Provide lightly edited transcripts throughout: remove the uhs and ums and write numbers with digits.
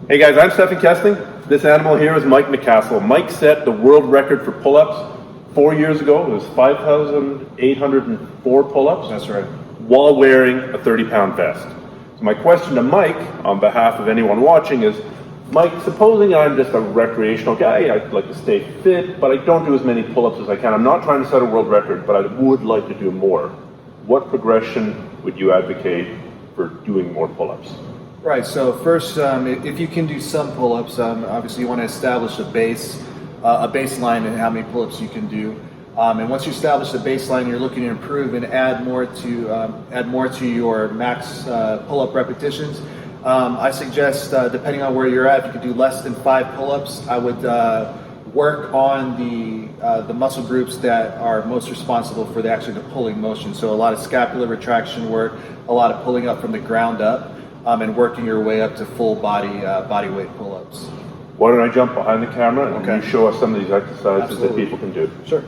Hey guys, I'm Stephan Kessling. This animal here is Mike McCastle. Mike set the world record for pull-ups 4 years ago. It was 5,804 pull-ups. That's right. While wearing a 30-pound vest. So my question to Mike, on behalf of anyone watching, is, Mike, supposing I'm just a recreational guy, I'd like to stay fit, but I don't do as many pull-ups as I can. I'm not trying to set a world record, but I would like to do more. What progression would you advocate for doing more pull-ups? Right, so first, if you can do some pull-ups, obviously you want to establish a baseline in how many pull-ups you can do. And once you establish the baseline, you're looking to improve and add more to your max pull-up repetitions. I suggest, depending on where you're at, if you can do less than 5 pull-ups, I would work on the muscle groups that are most responsible for the pulling motion. So a lot of scapular retraction work, a lot of pulling up from the ground up, and working your way up to full body weight pull-ups. Why don't I jump behind the camera and you show us some of these exercises Absolutely. that people can do? Sure.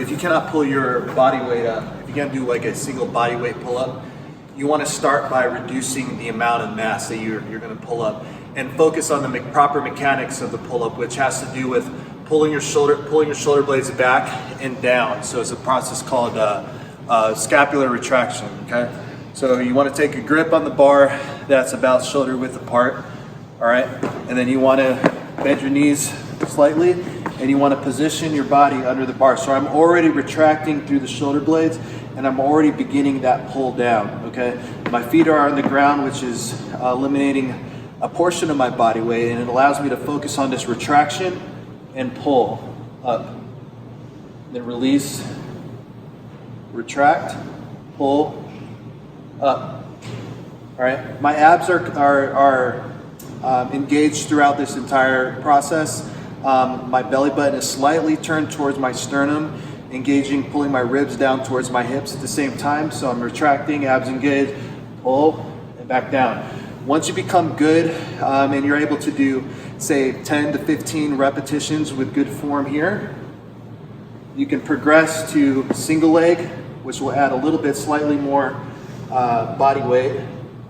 If you cannot pull your body weight up, if you can't do like a single body weight pull-up, you want to start by reducing the amount of mass that you're going to pull up, and focus on the proper mechanics of the pull-up, which has to do with pulling your shoulder blades back and down. So it's a process called scapular retraction. Okay. So you want to take a grip on the bar that's about shoulder width apart, all right? And then you want to bend your knees slightly, and you want to position your body under the bar. So I'm already retracting through the shoulder blades, and I'm already beginning that pull down, okay? My feet are on the ground, which is eliminating a portion of my body weight, and it allows me to focus on this retraction and pull up. Then release, retract, pull, up. All right, my abs are engaged throughout this entire process. My belly button is slightly turned towards my sternum, pulling my ribs down towards my hips at the same time. So I'm retracting, abs engaged, pull, and back down. Once you become good and you're able to do, say, 10 to 15 repetitions with good form here, you can progress to single leg, which will add a little bit slightly more body weight,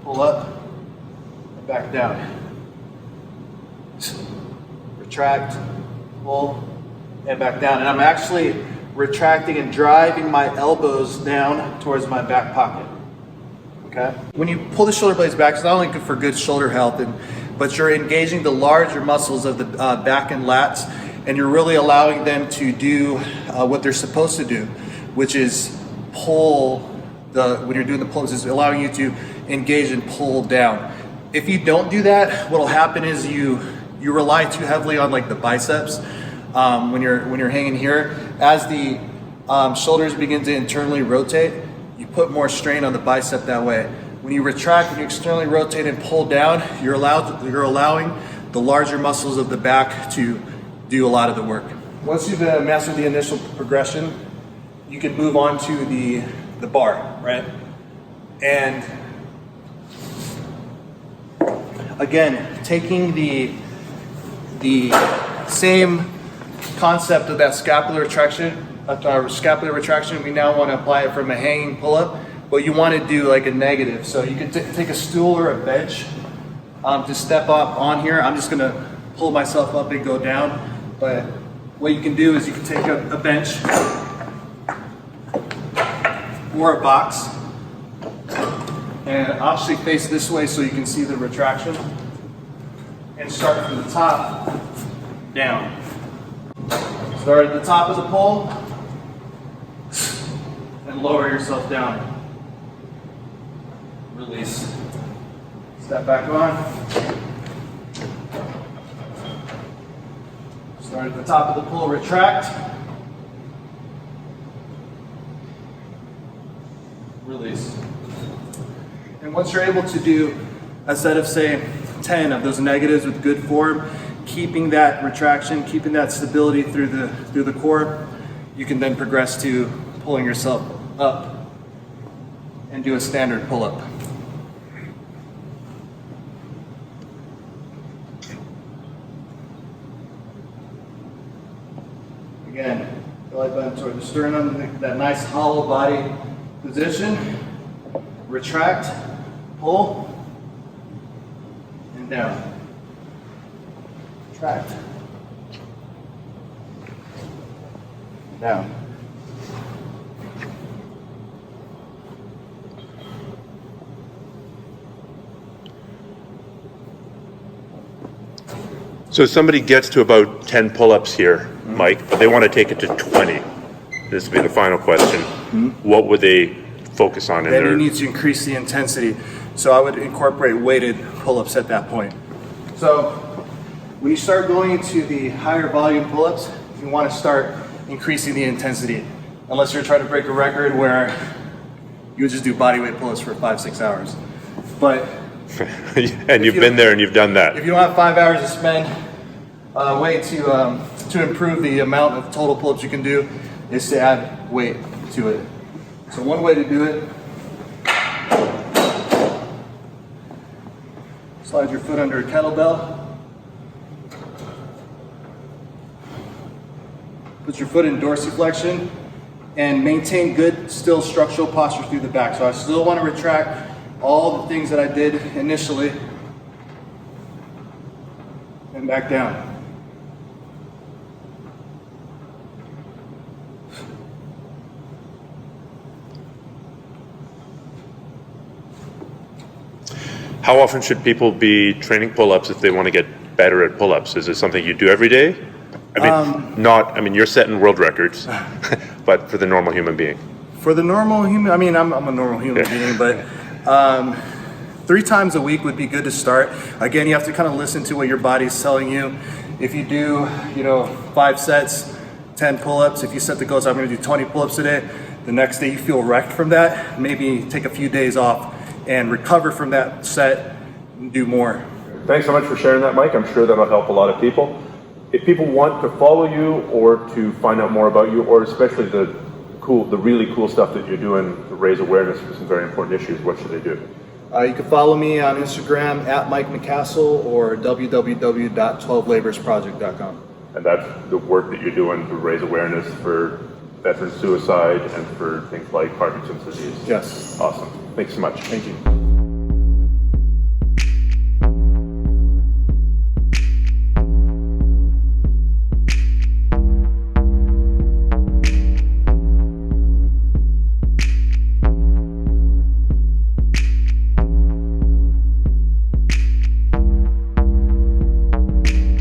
pull up, and back down. Retract, pull, and back down. And I'm actually retracting and driving my elbows down towards my back pocket. Okay? When you pull the shoulder blades back, it's not only good for good shoulder health, but you're engaging the larger muscles of the back and lats, and you're really allowing them to do what they're supposed to do, which is pull. When you're doing the pulls, is allowing you to engage and pull down. If you don't do that, what'll happen is you rely too heavily on like the biceps when you're hanging here. As the shoulders begin to internally rotate, you put more strain on the bicep that way. When you retract, when you externally rotate and pull down, you're allowing the larger muscles of the back to do a lot of the work. Once you've mastered the initial progression, you can move on to the bar, right? And again, taking the same concept of that scapular retraction, we now want to apply it from a hanging pull-up, but you want to do like a negative. So you can take a stool or a bench to step up on here. I'm just going to pull myself up and go down, but what you can do is you can take a bench or a box, and I'll actually face this way so you can see the retraction, and start from the top down. Start at the top of the pole and lower yourself down. Release. Step back on. Start at the top of the pole, retract. Release. And once you're able to do a set of, say, 10 of those negatives with good form, keeping that retraction, keeping that stability through the core, you can then progress to pulling yourself up and do a standard pull-up. Again, belly button toward the sternum, that nice hollow body position. Retract, pull, and down. retract. Down. So somebody gets to about 10 pull-ups here, Mike, but they want to take it to 20. This will be the final question. What would they focus on in Then their... you need to increase the intensity. So I would incorporate weighted pull-ups at that point. So when you start going into the higher volume pull-ups, you want to start increasing the intensity. Unless you're trying to break a record where you would just do body weight pull-ups for 5-6 hours. But and you've been there and you've done that. if you don't have 5 hours to spend, a way to improve the amount of total pull-ups you can do is to add weight to it. So one way to do it, slide your foot under a kettlebell, put your foot in dorsiflexion, and maintain good, still structural posture through the back. So I still want to retract all the things that I did initially, and back down. How often should people be training pull-ups if they want to get better at pull-ups? Is it something you do every day? I mean, you're setting world records, but for the normal human being. For the normal human, I mean, I'm a normal human being, but 3 times a week would be good to start. Again, you have to kind of listen to what your body's telling you. If you do, 5 sets, 10 pull-ups, if you set the goals, I'm going to do 20 pull-ups today, the next day you feel wrecked from that, maybe take a few days off and recover from that set and do more. Thanks so much for sharing that, Mike. I'm sure that'll help a lot of people. If people want to follow you or to find out more about you, or especially the really cool stuff that you're doing to raise awareness for some very important issues, what should they do? You can follow me on Instagram at Mike McCastle or www.12laborsproject.com. And that's the work that you're doing to raise awareness for veteran suicide and for things like Parkinson's disease. Yes. Awesome. Thanks so much. Thank you.